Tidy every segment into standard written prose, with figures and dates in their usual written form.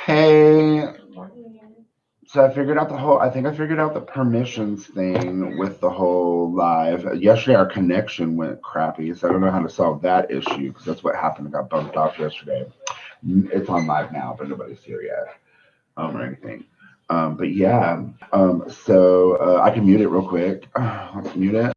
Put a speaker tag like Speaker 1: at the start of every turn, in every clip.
Speaker 1: Hey, so I think I figured out the permissions thing with the whole live. Yesterday, our connection went crappy, so I don't know how to solve that issue because that's what happened. I got bumped off yesterday. It's on live now, but nobody's here yet, or anything. But yeah, I can mute it real quick. Let's mute it.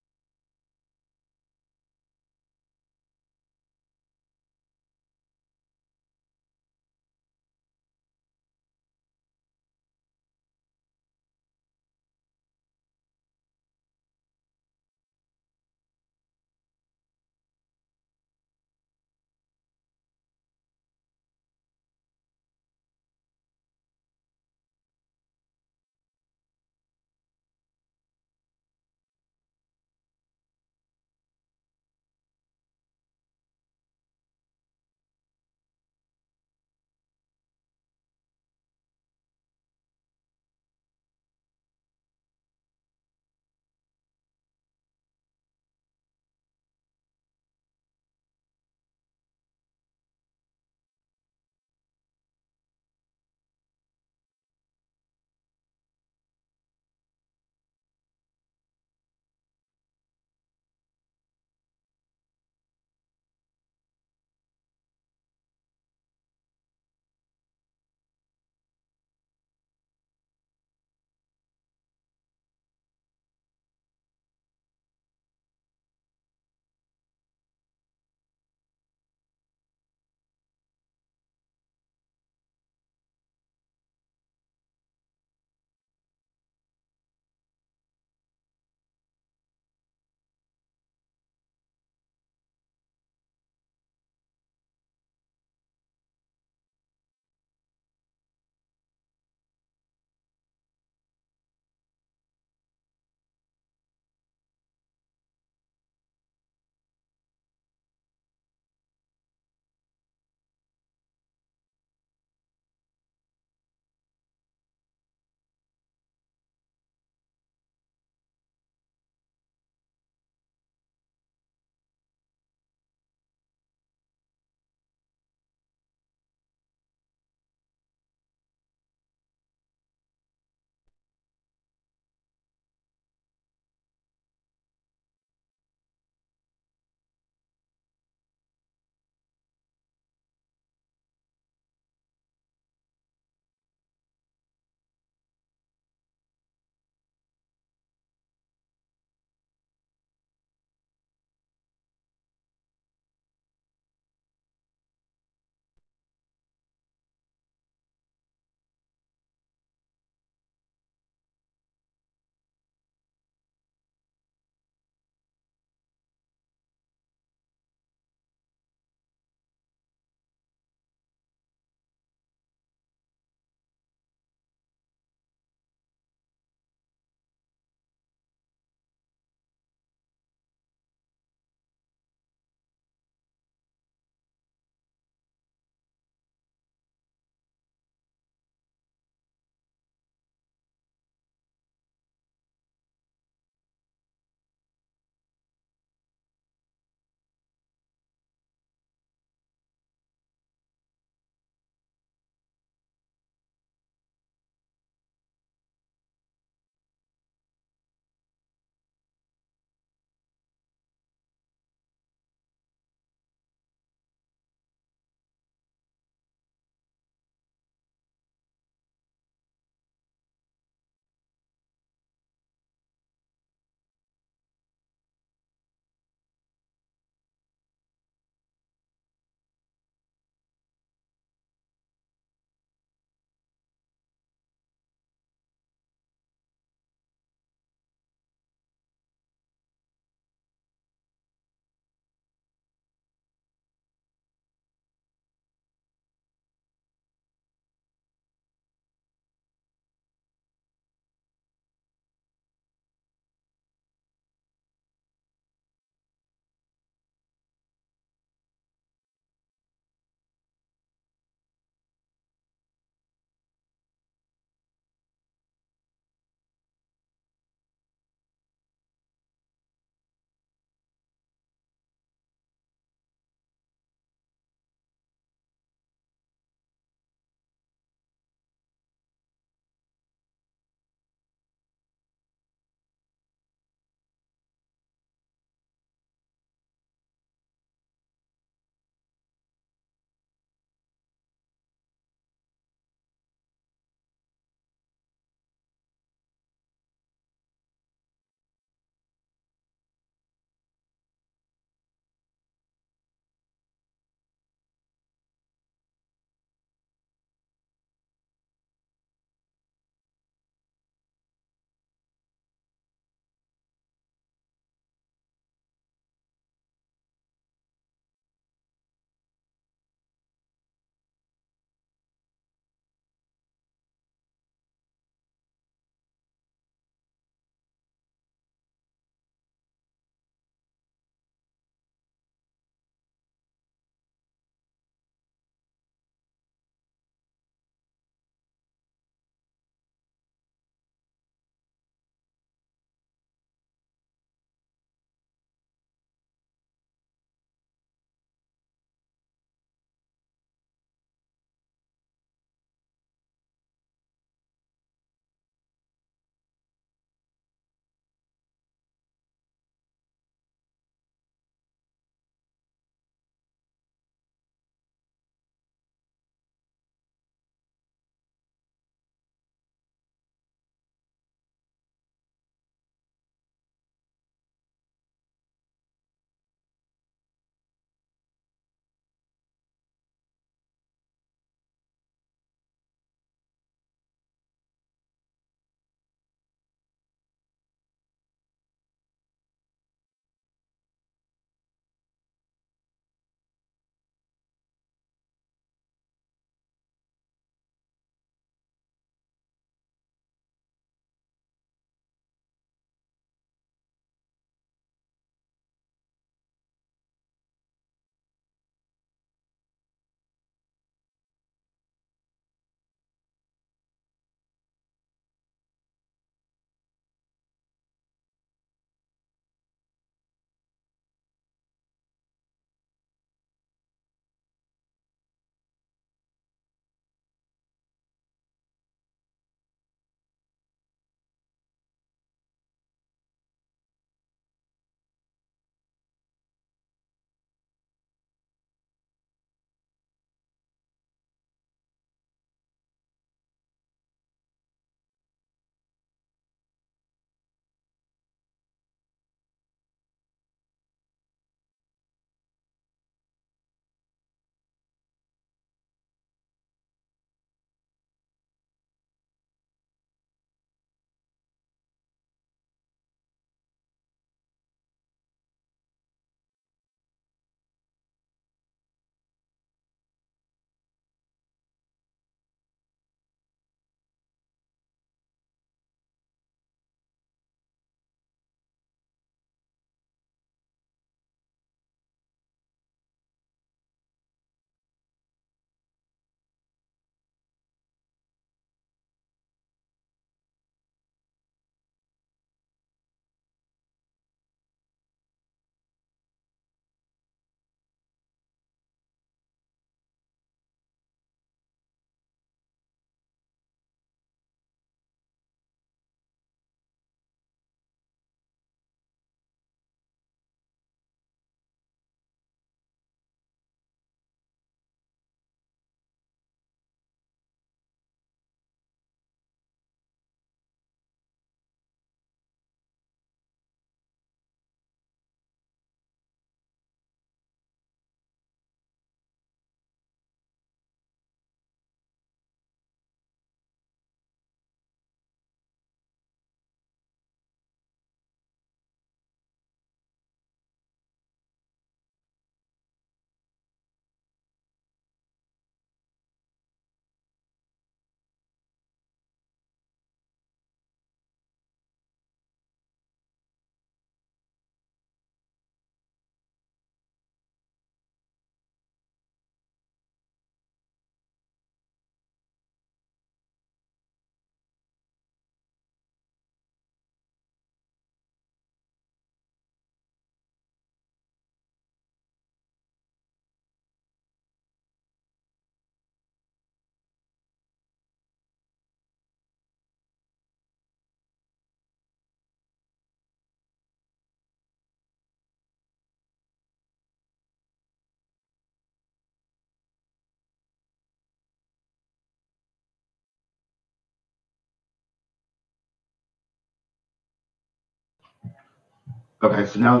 Speaker 1: Okay, so now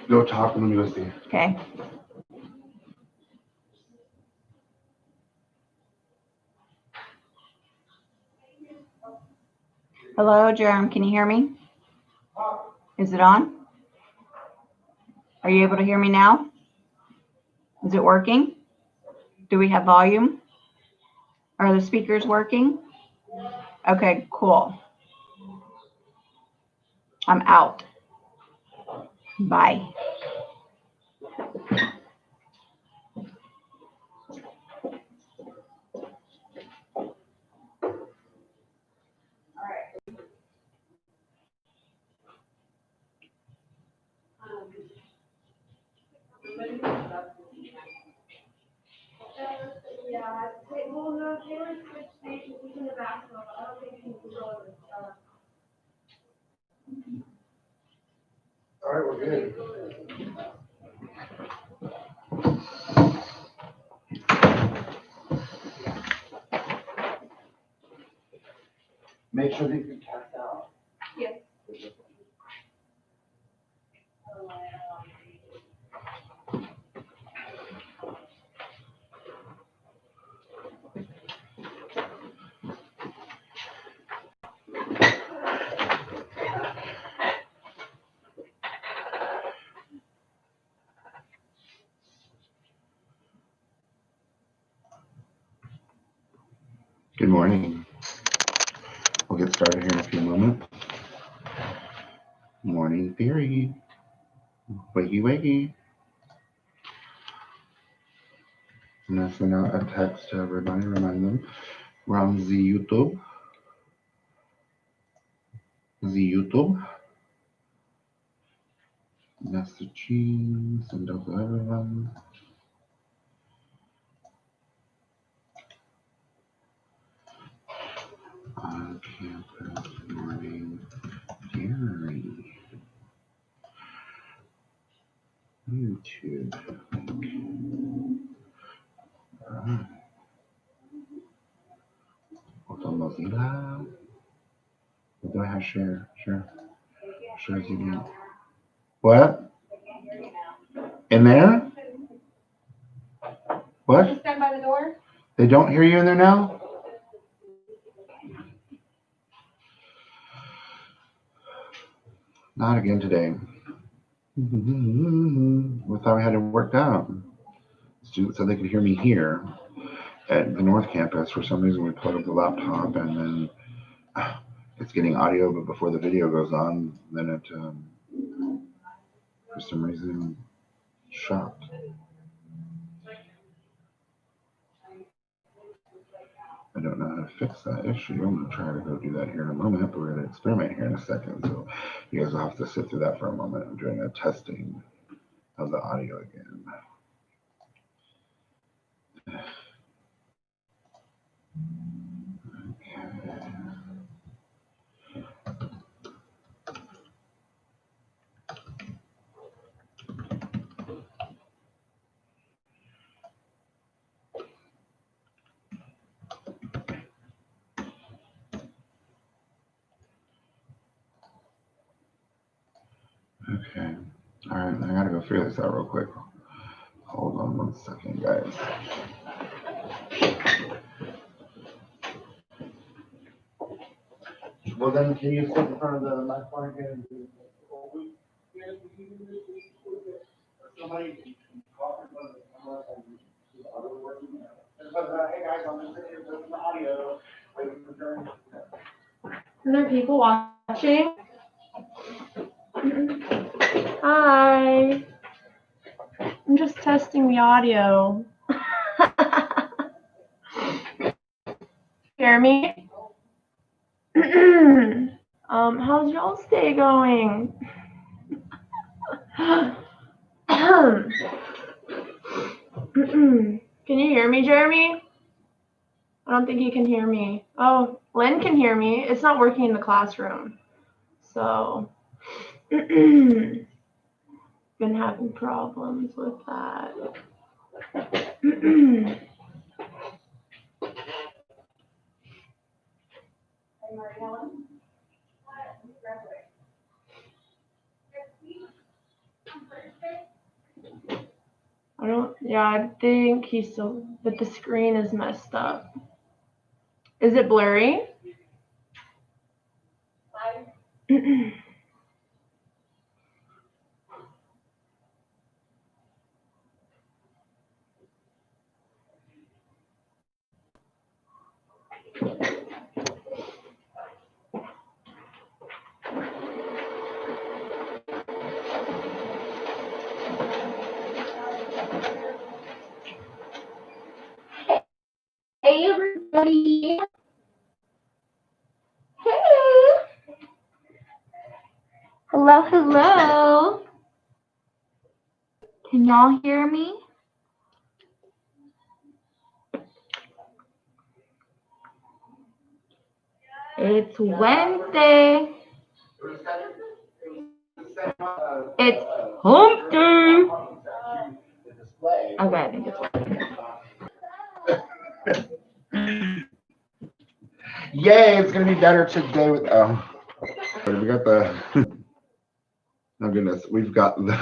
Speaker 1: go talk and let me go see.
Speaker 2: Okay. Hello, Jerem. Can you hear me? Is it on? Are you able to hear me now? Is it working? Do we have volume? Are the speakers working? Okay, cool. I'm out. Bye.
Speaker 1: All right, we're good. Make sure that you can cast out.
Speaker 2: Yes.
Speaker 1: Good morning. We'll get started here in a few moments. Morning theory. Wakey, wakey. I'm going to send out a text to everybody, remind them we're on the YouTube. Messaging, send out to everyone. On campus morning theory. YouTube. Alright. What's on Mozilla? What do I have? Share. Share as you need. What? In there? What?
Speaker 2: Stand by the door.
Speaker 1: They don't hear you in there now? Not again today. We thought we had it worked out. Students said they could hear me here at the North Campus. For some reason, we plug up the laptop and then it's getting audio, but before the video goes on, then it, for some reason, shocked. I don't know how to fix that issue. I'm going to try to go do that here in a moment, but we're going to experiment here in a second. So you guys will have to sit through that for a moment. I'm doing a testing of the audio again. Okay. All right. I got to go figure this out real quick. Hold on 1 second, guys. Well, then, can you sit in front of the microphone again? Somebody talk in front of the camera and the audio working. Hey guys, I'm just sitting here with the audio, waiting for turn.
Speaker 2: Are there people watching? Hi. I'm just testing the audio. Hear me? How's y'all's day going? Can you hear me, Jeremy? I don't think you can hear me. Oh, Lynn can hear me. It's not working in the classroom. So, been having problems with that.
Speaker 3: I think he's still, but the screen is messed up. Is it blurry?
Speaker 2: Hey, everybody. Hey. Hello, hello. Can y'all hear me? It's Wednesday. It's hump day. Okay, I think it's working.
Speaker 1: Yay, it's gonna be better today with we got the oh goodness, we've got the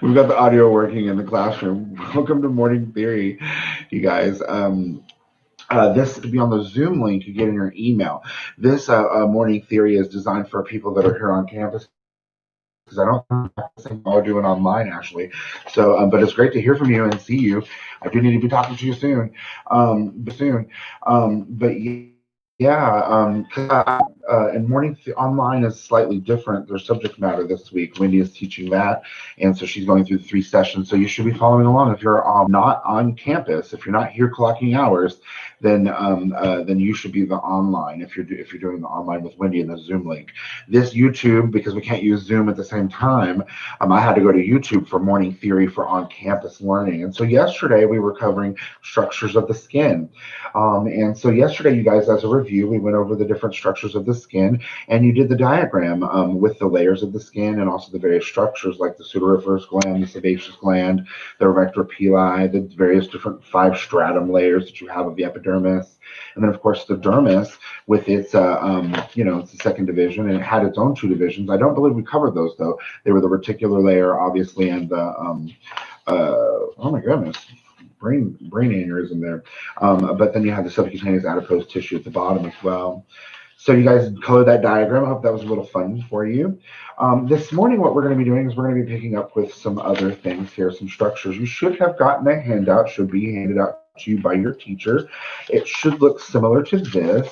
Speaker 1: we've got the audio working in the classroom. Welcome to Morning Theory, you guys. This to be on the Zoom link you get in your email. This Morning Theory is designed for people that are here on campus, because I don't think I'll do it online actually. So, but it's great to hear from you and see you. I do need to be talking to you soon, but yeah, and online is slightly different. Their subject matter this week, Wendy is teaching that, and so she's going through 3 sessions. So you should be following along. If you're not on campus, if you're not here clocking hours, then you should be the online. If you're doing the online with Wendy in the Zoom link. This YouTube, because we can't use Zoom at the same time, I had to go to YouTube for Morning Theory for on-campus learning. And so yesterday we were covering structures of the skin. And so yesterday, you guys, as a review, we went over the different structures of the skin, and you did the diagram with the layers of the skin and also the various structures like the sudoriferous gland, the sebaceous gland, the erector pili, the various different 5 stratum layers that you have of the epidermis. And then, of course, the dermis with its, it's the second division, and it had its own 2 divisions. I don't believe we covered those, though. They were the reticular layer, obviously, and the, oh my goodness, brain aneurysm there. But then you have the subcutaneous adipose tissue at the bottom as well. So you guys colored that diagram. I hope that was a little fun for you. This morning, what we're going to be doing is we're going to be picking up with some other things here, some structures. You should have gotten a handout, should be handed out to you by your teacher. It should look similar to this.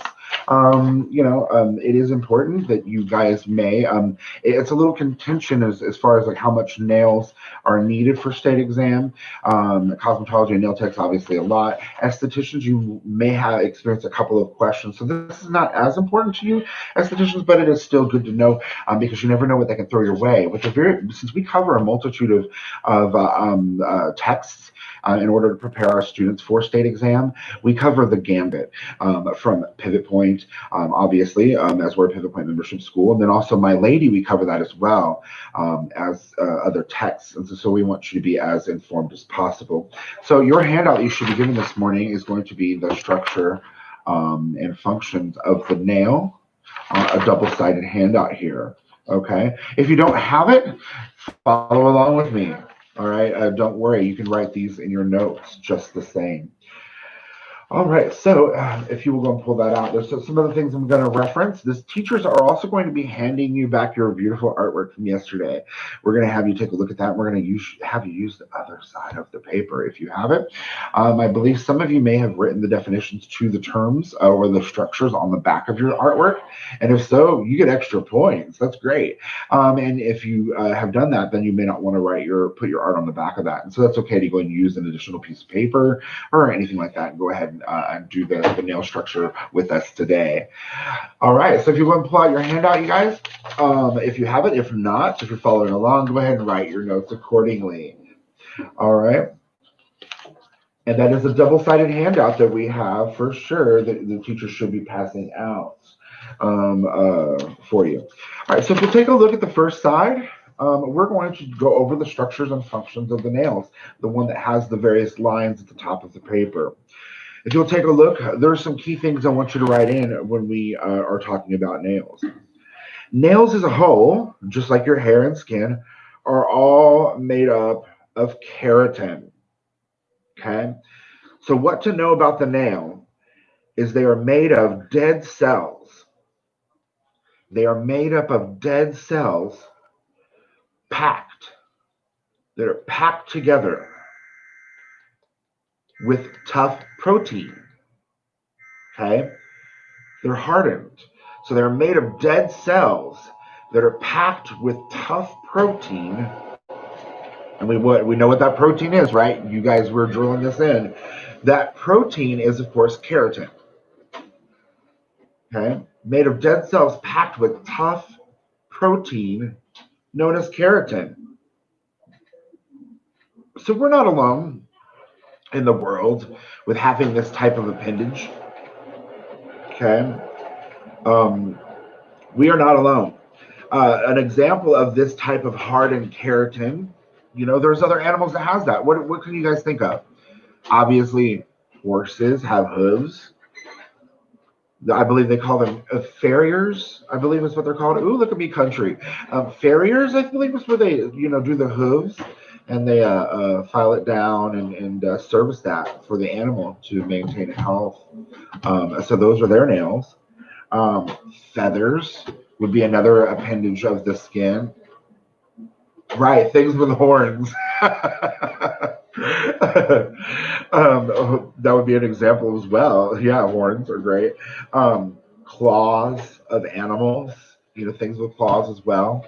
Speaker 1: It is important that you guys may, it's a little contention as far as like how much nails are needed for state exam. Cosmetology and nail techs, obviously a lot. Estheticians, you may have experienced a couple of questions. So this is not as important to you, estheticians, but it is still good to know because you never know what they can throw your way. Since we cover a multitude of texts in order to prepare our students for state exam, we cover the gambit from Pivot Point, obviously, as we're a Pivot Point membership school. And then also My Lady, we cover that as well as other texts. And so we want you to be as informed as possible. So your handout you should be given this morning is going to be the structure and functions of the nail, a double-sided handout here. Okay. If you don't have it, follow along with me. All right. Don't worry. You can write these in your notes just the same. All right, so if you will go and pull that out, there's some other things I'm going to reference. Teachers are also going to be handing you back your beautiful artwork from yesterday. We're going to have you take a look at that. We're going to have you use the other side of the paper if you have it. I believe some of you may have written the definitions to the terms or the structures on the back of your artwork. And if so, you get extra points. That's great. And if you have done that, then you may not want to put your art on the back of that. And so that's okay to go and use an additional piece of paper or anything like that and go ahead and do the nail structure with us today. All right, so if you want to pull out your handout, you guys, if you have it, if not, if you're following along, go ahead and write your notes accordingly. All right. And that is a double-sided handout that we have for sure that the teacher should be passing out for you. All right, so if you take a look at the first side, we're going to go over the structures and functions of the nails, the one that has the various lines at the top of the paper. If you'll take a look, there are some key things I want you to write in when we are talking about nails. Nails as a whole, just like your hair and skin, are all made up of keratin. Okay? So what to know about the nail is they are made of dead cells. They are made up of dead cells packed, that are packed together with tough protein. Okay? They're hardened. So they're made of dead cells that are packed with tough protein. And we know what that protein is, right? You guys were drilling this in. That protein is, of course, keratin. Okay? Made of dead cells packed with tough protein known as keratin. So we're not alone in the world with having this type of appendage. Okay? We are not alone. An example of this type of hardened keratin, there's other animals that has that. What can you guys think of? Obviously, horses have hooves. I believe they call them farriers. I believe is what they're called. Ooh, look at me, country. Farriers, I believe, is where they, do the hooves and they file it down and service that for the animal to maintain health. So those are their nails. Feathers would be another appendage of the skin. Right, things with horns. That would be an example as well. Yeah, horns are great. Claws of animals, things with claws as well.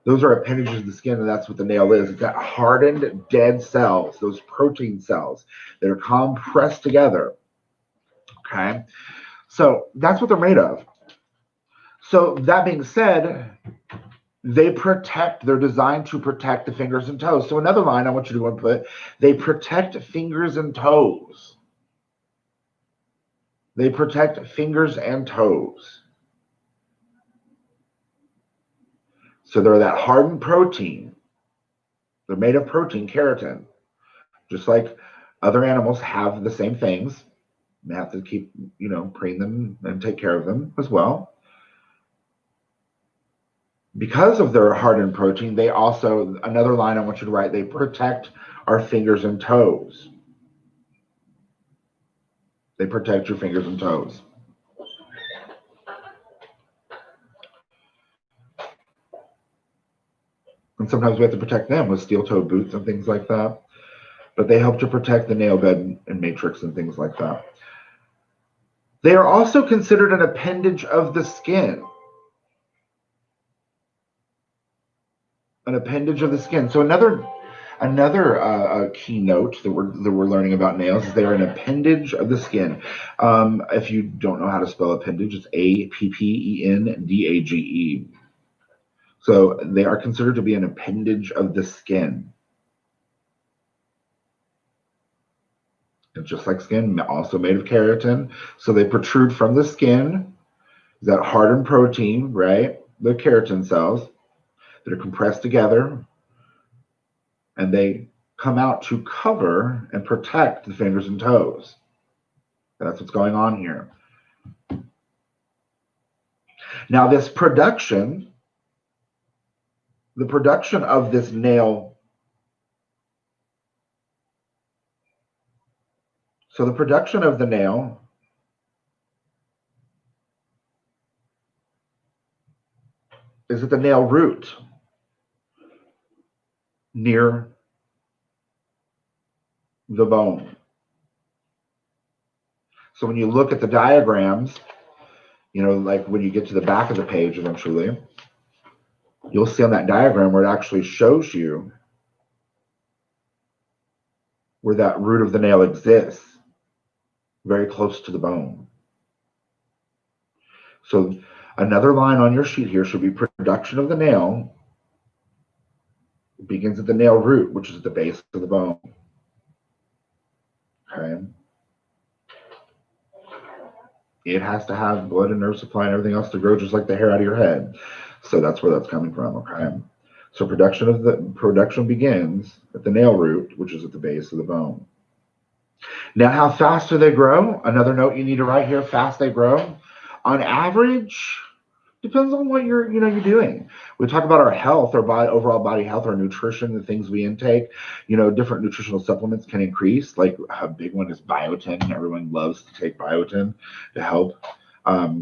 Speaker 1: Those are appendages of the skin, and that's what the nail is. It's that hardened, dead cells, those protein cells that are compressed together. Okay? So that's what they're made of. So that being said, they're designed to protect the fingers and toes. So another line I want you to input, they protect fingers and toes. They protect fingers and toes. So they're that hardened protein. They're made of protein, keratin. Just like other animals have the same things. They have to keep, preen them and take care of them as well. Because of their hardened protein, they also, another line I want you to write, they protect our fingers and toes. They protect your fingers and toes. And sometimes we have to protect them with steel-toed boots and things like that. But they help to protect the nail bed and matrix and things like that. They are also considered an appendage of the skin. An appendage of the skin. So another keynote that we're learning about nails is they are an appendage of the skin. If you don't know how to spell appendage, it's APPENDAGE. So they are considered to be an appendage of the skin. And just like skin, also made of keratin. So they protrude from the skin, that hardened protein, right? The keratin cells that are compressed together, and they come out to cover and protect the fingers and toes. That's what's going on here. Now this production, the production of this nail, so the production of the nail is at the nail root near the bone. So when you look at the diagrams, like when you get to the back of the page eventually, you'll see on that diagram where it actually shows you where that root of the nail exists, very close to the bone. So another line on your sheet here should be production of the nail. It begins at the nail root, which is at the base of the bone. Okay. It has to have blood and nerve supply and everything else to grow just like the hair out of your head. So that's where that's coming from, okay? So production begins at the nail root, which is at the base of the bone. Now, how fast do they grow? Another note you need to write here, fast they grow. On average, Depends on what you're doing. We talk about our health, our body, overall body health, our nutrition, the things we intake. Different nutritional supplements can increase. Like a big one is biotin. Everyone loves to take biotin to help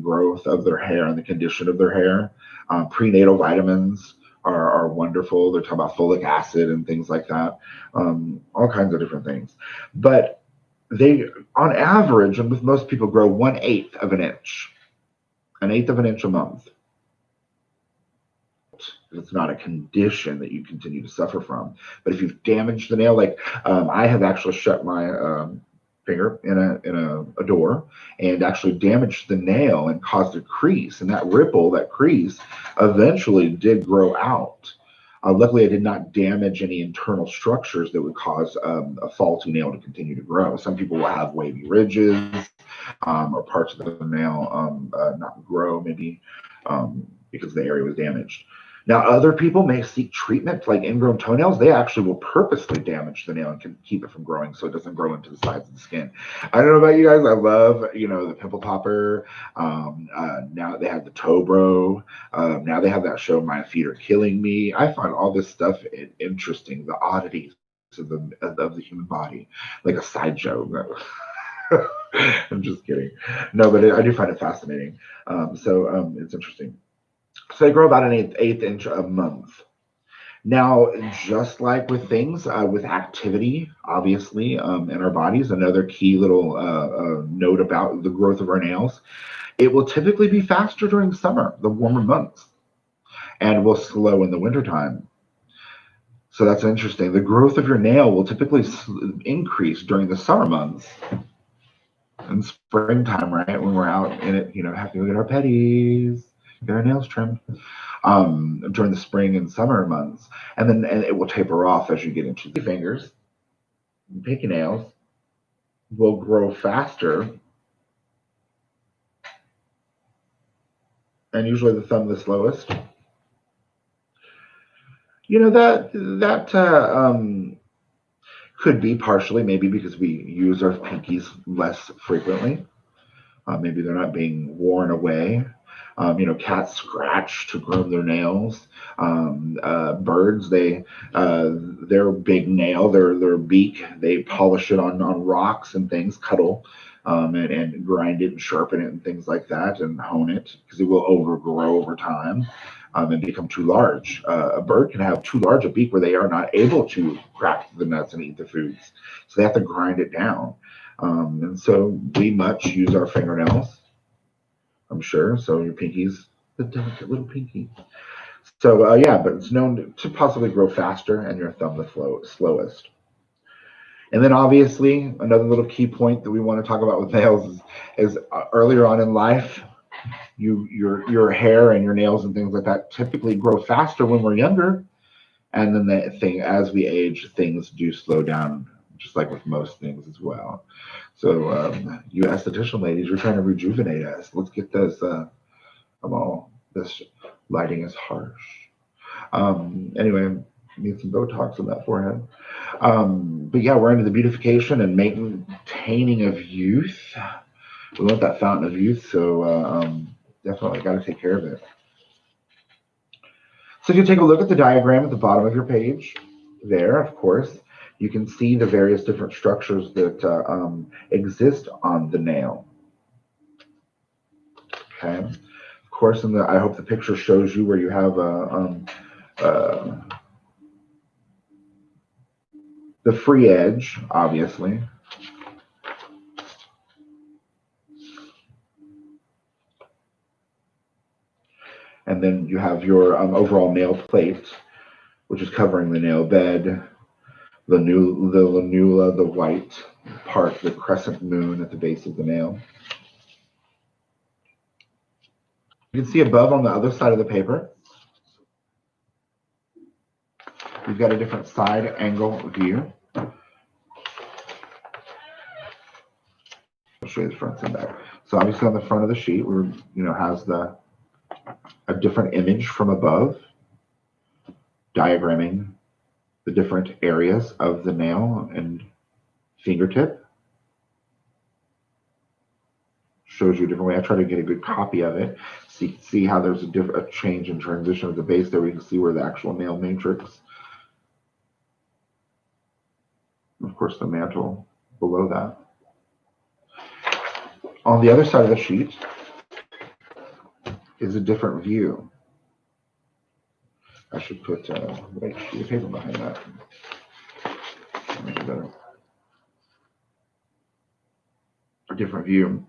Speaker 1: growth of their hair and the condition of their hair. Prenatal vitamins are wonderful. They're talking about folic acid and things like that. All kinds of different things. But they, on average, and with most people, grow 1/8 of an inch. 1/8 of an inch a month. It's not a condition that you continue to suffer from. But if you've damaged the nail, like I have actually shut my finger in a door and actually damaged the nail and caused a crease. And that ripple, that crease, eventually did grow out. Luckily, I did not damage any internal structures that would cause a faulty nail to continue to grow. Some people will have wavy ridges or parts of the nail not grow, maybe because the area was damaged. Now, other people may seek treatment, like ingrown toenails. They actually will purposely damage the nail and can keep it from growing so it doesn't grow into the sides of the skin. I don't know about you guys. I love, the pimple popper. Now they have the Tobro. Now they have that show, My Feet Are Killing Me. I find all this stuff interesting, the oddities of the human body, like a sideshow. I'm just kidding. No, but I do find it fascinating. It's interesting. So they grow about an eighth inch a month. Now, just like with things, with activity, obviously, in our bodies, another key little note about the growth of our nails, it will typically be faster during summer, the warmer months, and will slow in the wintertime. So that's interesting. The growth of your nail will typically increase during the summer months. In springtime, right, when we're out in it, having to get our petties, get our nails trimmed during the spring and summer months, and it will taper off as you get into the fingers. Pinky nails will grow faster, and usually the thumb the slowest. That could be partially maybe because we use our pinkies less frequently. Maybe they're not being worn away. Cats scratch to groom their nails. Birds, their big nail, their beak, they polish it on rocks and things, cuddle, and grind it and sharpen it and things like that and hone it because it will overgrow over time and become too large. A bird can have too large a beak where they are not able to crack the nuts and eat the foods. So they have to grind it down. And so we much use our fingernails, I'm sure. So your pinkies, the delicate little pinky. So but it's known to possibly grow faster and your thumb the slowest. And then obviously another little key point that we want to talk about with nails is earlier on in life, your hair and your nails and things like that typically grow faster when we're younger. And then as we age, things do slow down, just like with most things as well. So you esthetician ladies, you're trying to rejuvenate us. Let's get this. This lighting is harsh. Anyway, need some Botox on that forehead. But yeah, we're into the beautification and maintaining of youth. We want that fountain of youth, so definitely got to take care of it. So if you take a look at the diagram at the bottom of your page, there, of course, you can see the various different structures that exist on the nail. Okay. Of course, I hope the picture shows you where you have the free edge, obviously. And then you have your overall nail plate, which is covering the nail bed, the lanula, the white part, the crescent moon at the base of the nail. You can see above on the other side of the paper, we've got a different side angle view. I'll show you the front and back. So obviously on the front of the sheet, has a different image from above, diagramming the different areas of the nail and fingertip, shows you a different way. I try to get a good copy of it. See how there's a change in transition of the base there. We can see where the actual nail matrix. Of course, the mantle below that. On the other side of the sheet is a different view. I should put a white sheet of paper behind that. Make it better. A different view.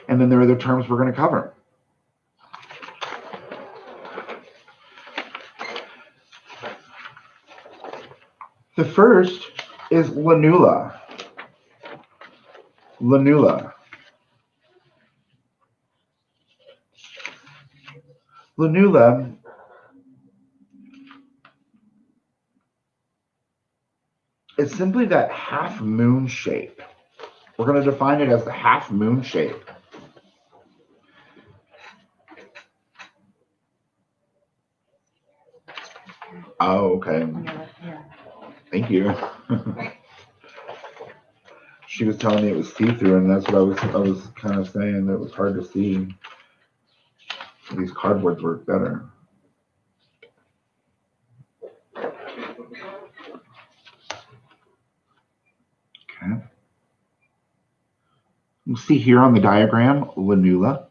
Speaker 1: And then there are the terms we're going to cover. The first is lanula. Lanula. Lanula is simply that half moon shape. We're going to define it as the half moon shape. Oh, okay. Thank you. She was telling me it was see-through, and that's what I was kind of saying, that it was hard to see. These cardboards work better. Okay. You see here on the diagram, lanula,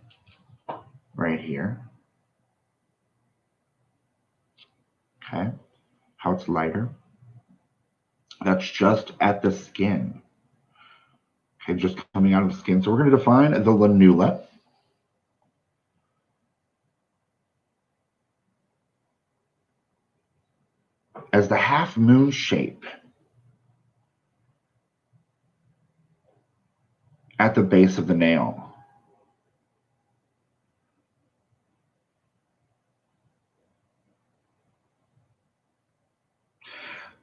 Speaker 1: right here. Okay. How it's lighter. That's just at the skin. Okay, just coming out of the skin. So we're going to define the lanula as the half moon shape at the base of the nail.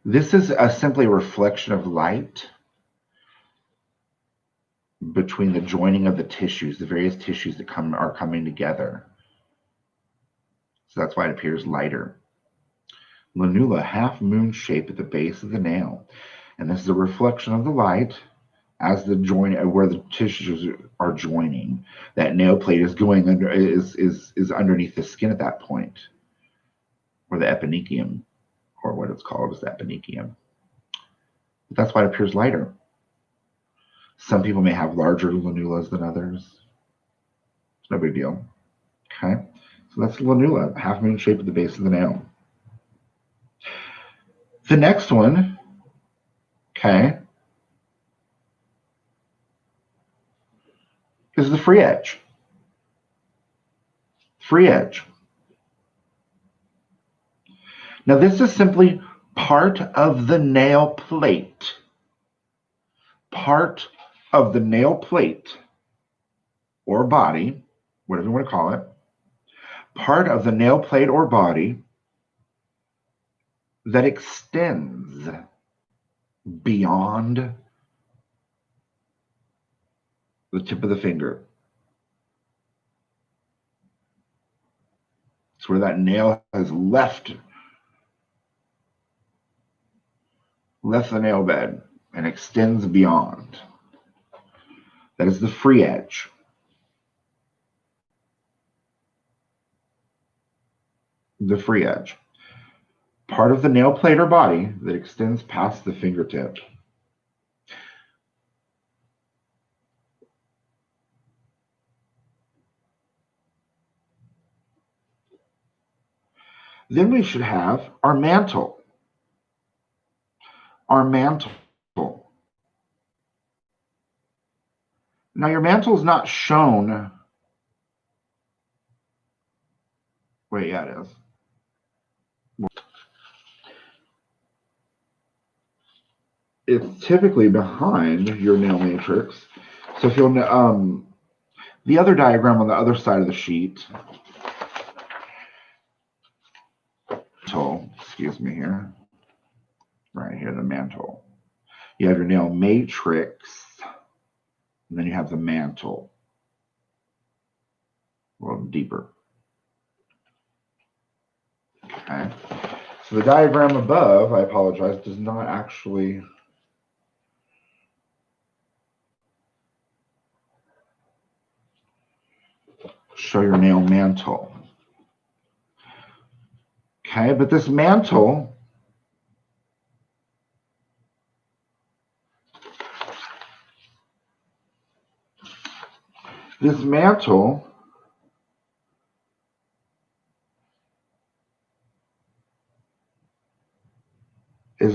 Speaker 1: This is simply a reflection of light between the joining of the tissues, the various tissues that are coming together. So that's why it appears lighter. Lanula, half moon shape at the base of the nail. And this is a reflection of the light as the joint, where the tissues are joining. That nail plate is going under, is underneath the skin at that point, or the hyponychium, or what it's called is the hyponychium. But that's why it appears lighter. Some people may have larger lanulas than others. It's no big deal. Okay, so that's lanula, half moon shape at the base of the nail. The next one, okay, is the free edge. Free edge. Now this is simply part of the nail plate. Part of the nail plate or body, whatever you want to call it. Part of the nail plate or body that extends beyond the tip of the finger. It's where that nail has left the nail bed and extends beyond. That is the free edge. The free edge. Part of the nail plate or body that extends past the fingertip. Then we should have our mantle. Our mantle. Now your mantle is not shown. Wait, yeah, it is. It's typically behind your nail matrix. So if you'll, the other diagram on the other side of the sheet, excuse me here, right here, the mantle. You have your nail matrix, and then you have the mantle. A little deeper. Okay. So the diagram above, I apologize, does not actually show your nail mantle. Okay, but this mantle is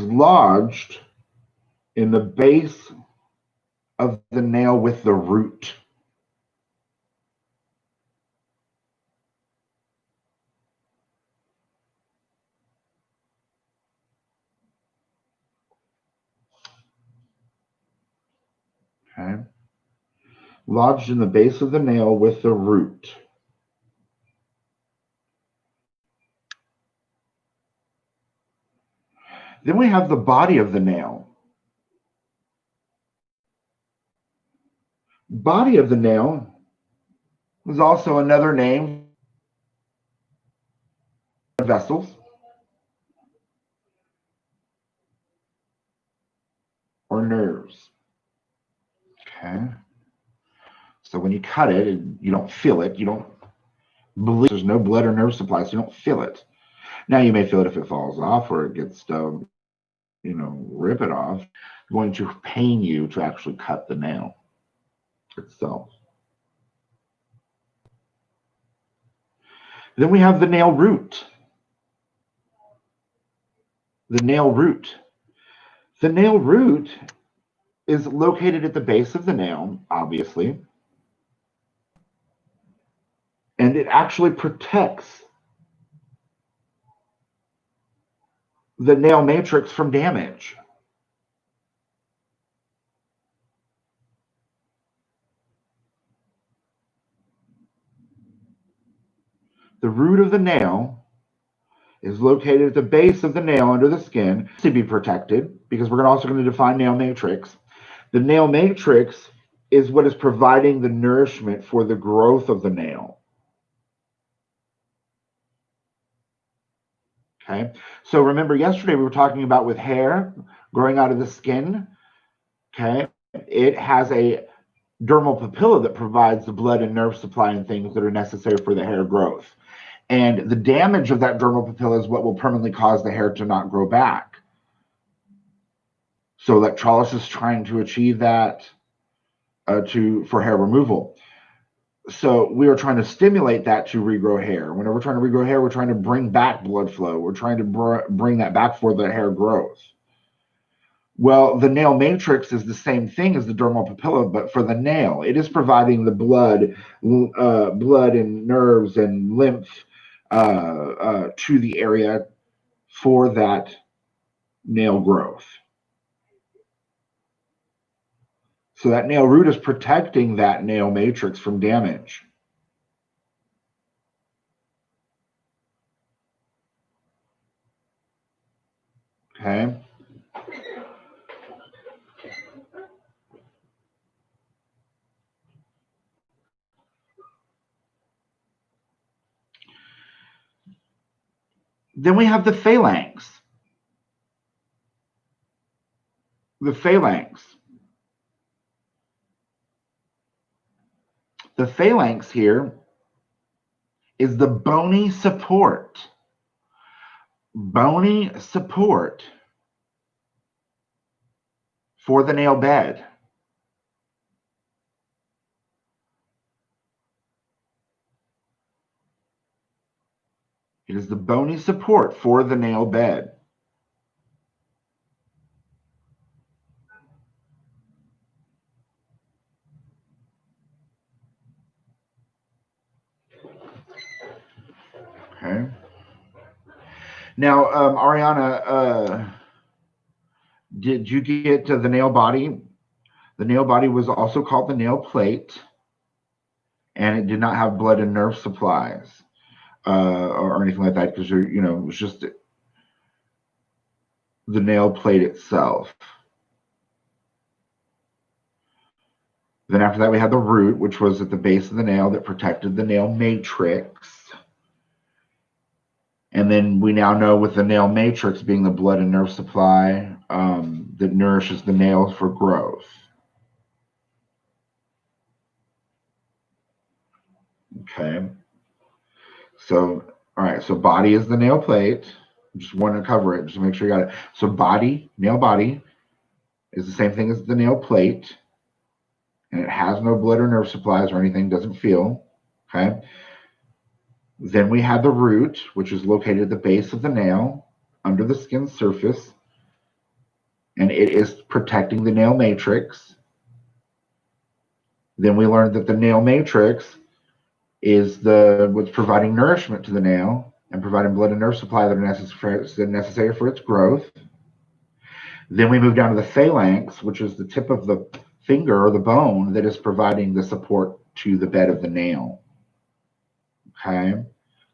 Speaker 1: lodged in the base of the nail with the root. Okay. Lodged in the base of the nail with the root. Then we have the body of the nail. Body of the nail is also another name for vessels or nerves. Okay. So when you cut it, you don't feel it. You don't bleed. There's no blood or nerve supply, so you don't feel it. Now you may feel it if it falls off or it gets rip it off. It's going to pain you to actually cut the nail itself. Then we have the nail root. The nail root. The nail root is located at the base of the nail, obviously, and it actually protects the nail matrix from damage. The root of the nail is located at the base of the nail under the skin to be protected, because we're also going to define nail matrix. The nail matrix is what is providing the nourishment for the growth of the nail. Okay, so remember yesterday we were talking about with hair growing out of the skin. Okay, it has a dermal papilla that provides the blood and nerve supply and things that are necessary for the hair growth. And the damage of that dermal papilla is what will permanently cause the hair to not grow back. So electrolysis is trying to achieve that for hair removal. So we are trying to stimulate that to regrow hair. Whenever we're trying to regrow hair, we're trying to bring back blood flow. We're trying to bring that back for the hair growth. Well, the nail matrix is the same thing as the dermal papilla, but for the nail. It is providing the blood and nerves and lymph to the area for that nail growth. So that nail root is protecting that nail matrix from damage. Okay. Then we have the phalanx. The phalanx. The phalanx here is the bony support. Bony support for the nail bed. It is the bony support for the nail bed. Okay. Now, Ariana, did you get to the nail body? The nail body was also called the nail plate, and it did not have blood and nerve supplies or anything like that, because it was just the nail plate itself. Then after that, we had the root, which was at the base of the nail that protected the nail matrix. And then we now know with the nail matrix being the blood and nerve supply that nourishes the nails for growth. Okay. So, all right. So body is the nail plate. Just want to cover it. Just make sure you got it. So body, nail body, is the same thing as the nail plate. And it has no blood or nerve supplies or anything, doesn't feel. Okay. Then we have the root, which is located at the base of the nail, under the skin surface. And it is protecting the nail matrix. Then we learned that the nail matrix is what's providing nourishment to the nail and providing blood and nerve supply that are necessary for its growth. Then we move down to the phalanx, which is the tip of the finger or the bone that is providing the support to the bed of the nail. Okay,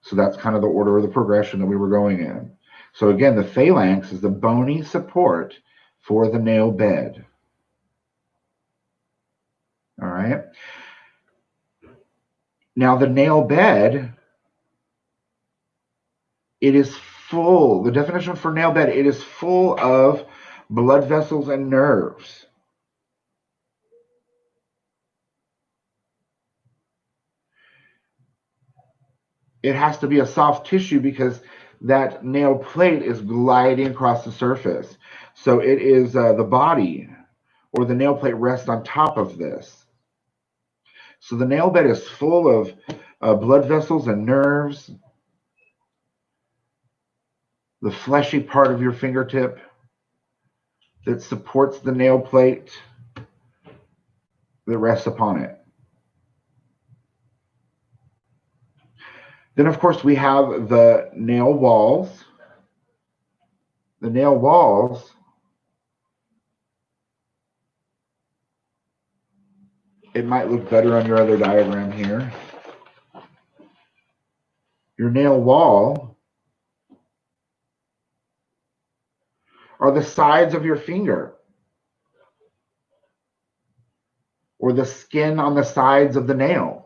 Speaker 1: so that's kind of the order of the progression that we were going in. So again, the phalanx is the bony support for the nail bed. All right. Now the nail bed, it is full. The definition for nail bed, it is full of blood vessels and nerves. It has to be a soft tissue because that nail plate is gliding across the surface. So it is the body or the nail plate rests on top of this. So the nail bed is full of blood vessels and nerves. The fleshy part of your fingertip that supports the nail plate that rests upon it. Then, of course, we have the nail walls. The nail walls it might look better on your other diagram here. Your nail wall are the sides of your finger or the skin on the sides of the nail.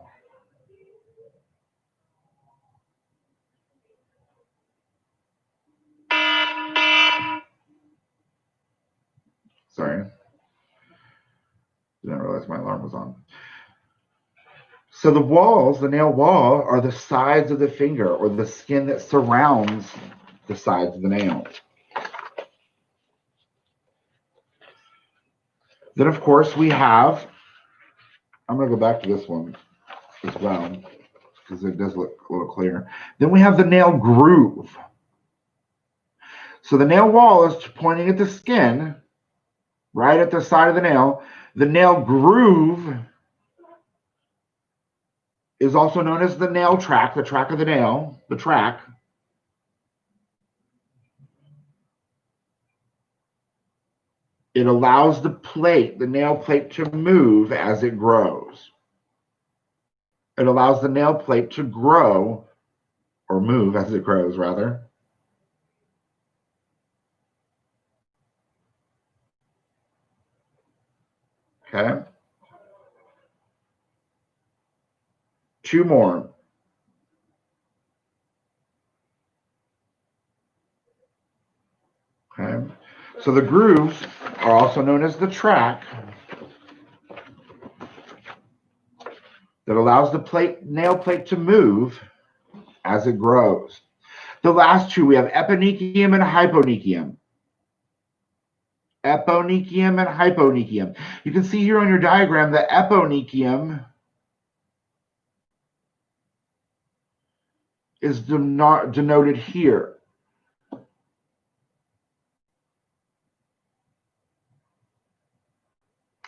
Speaker 1: Sorry. Didn't realize my alarm was on. So the walls, the nail wall, are the sides of the finger or the skin that surrounds the sides of the nail. Then, of course, we have, I'm going to go back to this one as well because it does look a little clearer. Then we have the nail groove. So the nail wall is pointing at the skin, right at the side of the nail. The nail groove is also known as the nail track, the track of the nail, the track. It allows the plate, the nail plate, to move as it grows. It allows the nail plate to grow, or move as it grows, rather. Okay. Two more. Okay. So the grooves are also known as the track that allows the nail plate to move as it grows. The last two, we have eponychium and hyponychium. Eponychium and hyponychium. You can see here on your diagram the eponychium is denoted here.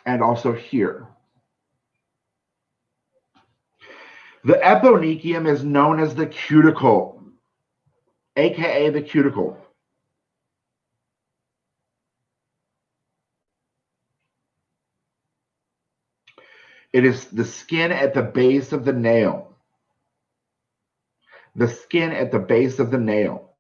Speaker 1: And also here. The eponychium is known as the cuticle, aka the cuticle. It is the skin at the base of the nail. The skin at the base of the nail.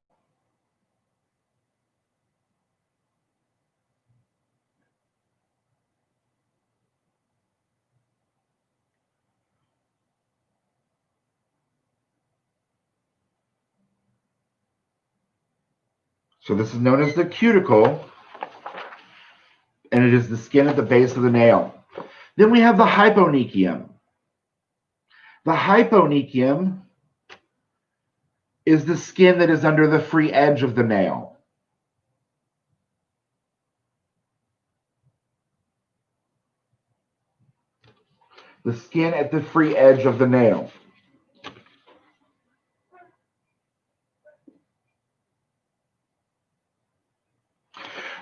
Speaker 1: So this is known as the cuticle, and it is the skin at the base of the nail. Then we have the hyponychium. The hyponychium is the skin that is under the free edge of the nail. The skin at the free edge of the nail.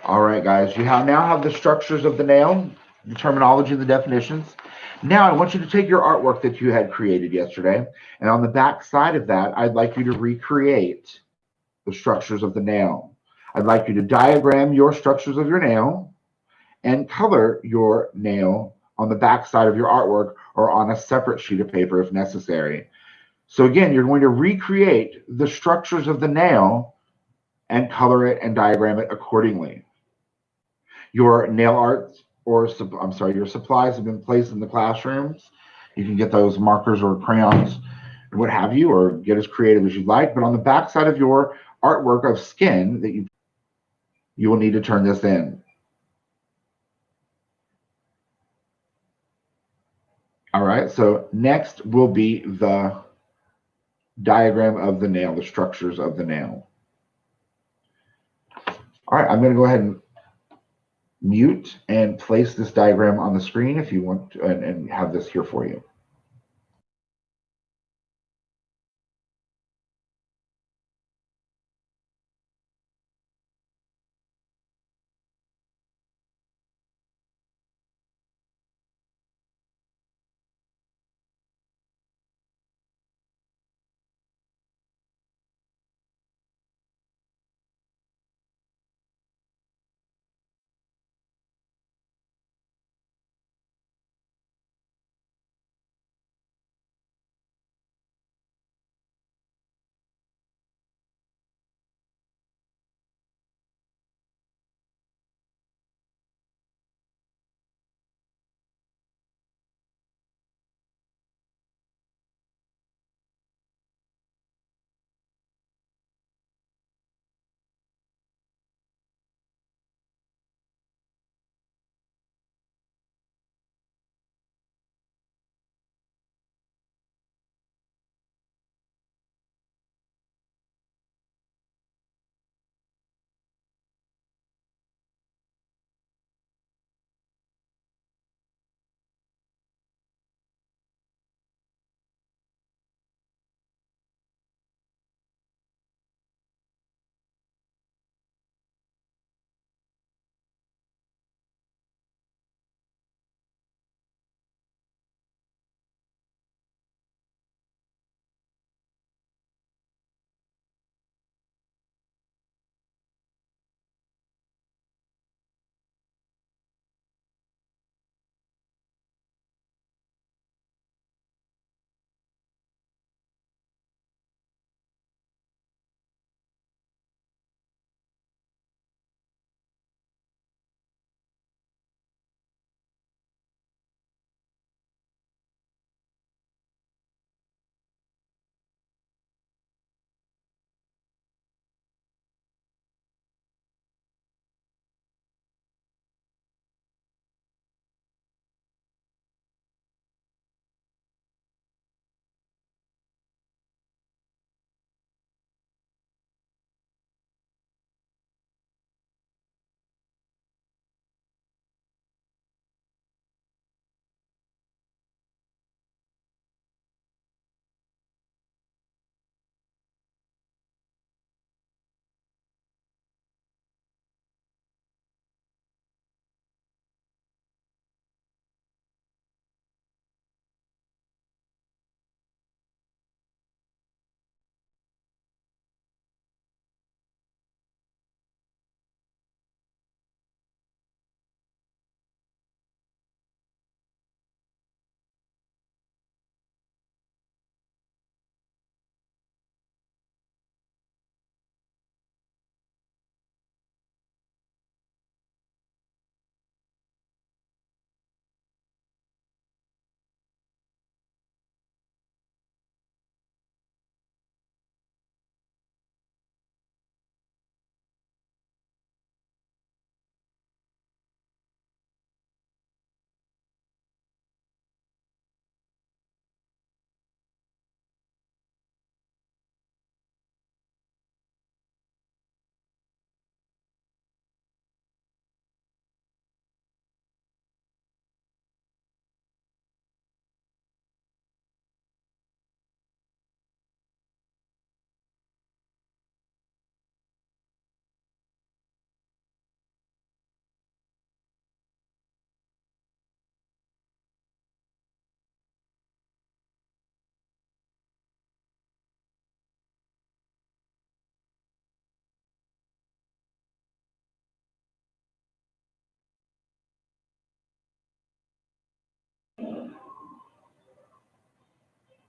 Speaker 1: All right, guys, you now have the structures of the nail, the terminology, the definitions. Now I want you to take your artwork that you had created yesterday, and on the back side of that, I'd like you to recreate the structures of the nail. I'd like you to diagram your structures of your nail and color your nail on the back side of your artwork or on a separate sheet of paper if necessary. So again, you're going to recreate the structures of the nail and color it and diagram it accordingly. Your nail art your supplies have been placed in the classrooms. You can get those markers or crayons and what have you, or get as creative as you'd like. But on the back side of your artwork of skin that you will need to turn this in. All right, so next will be the diagram of the nail, the structures of the nail. All right, I'm going to go ahead and mute and place this diagram on the screen if you want to, and have this here for you.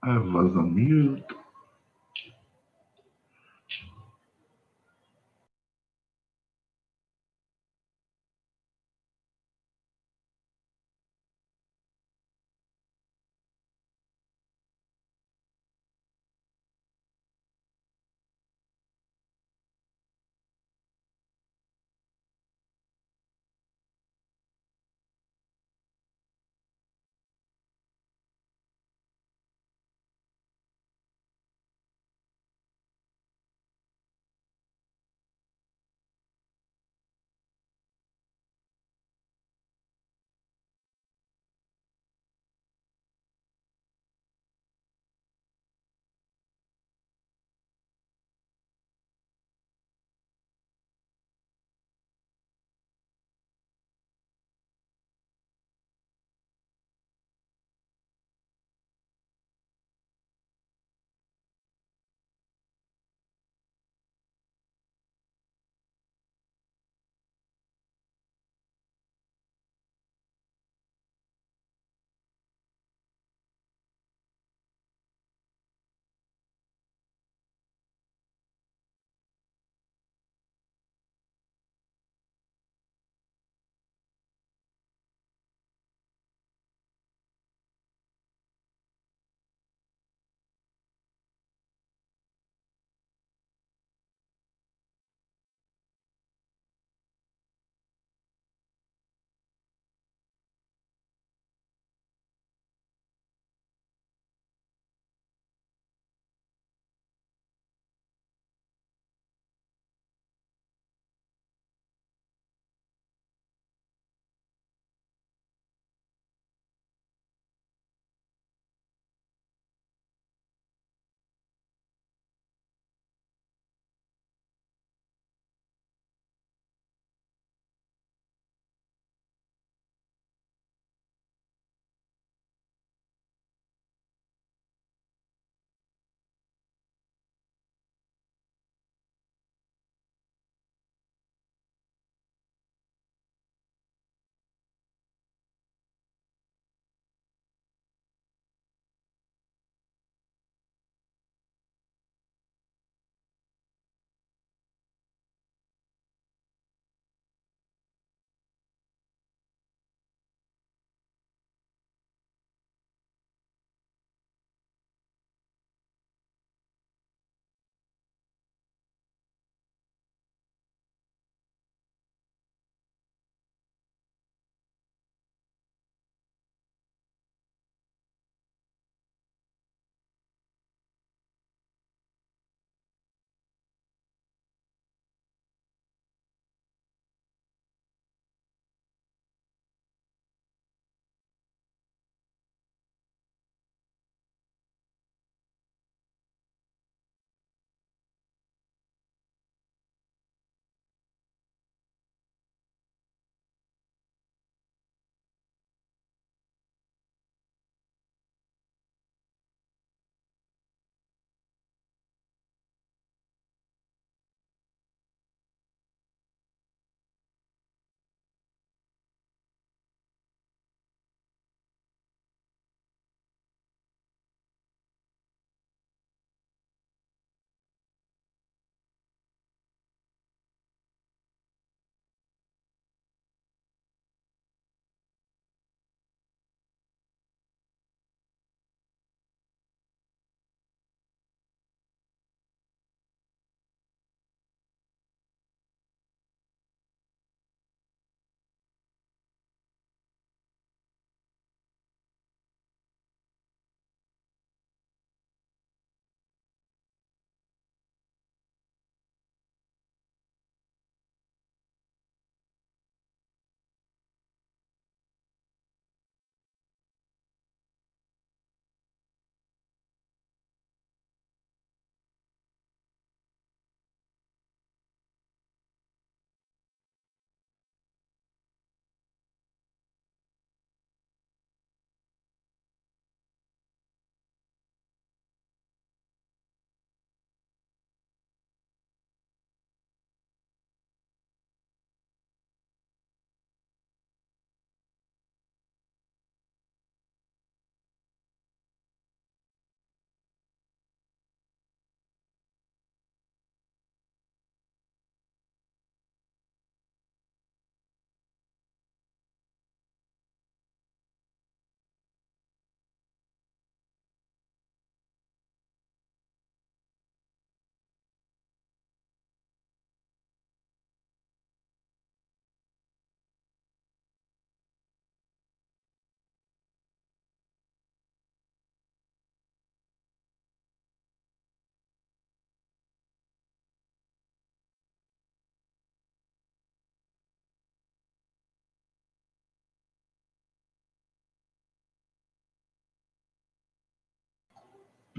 Speaker 1: I was on mute.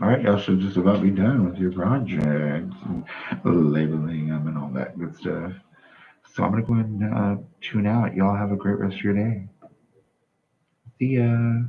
Speaker 1: All right, y'all should just about be done with your projects and labeling them and all that good stuff. So I'm gonna go ahead and tune out. Y'all have a great rest of your day. See ya.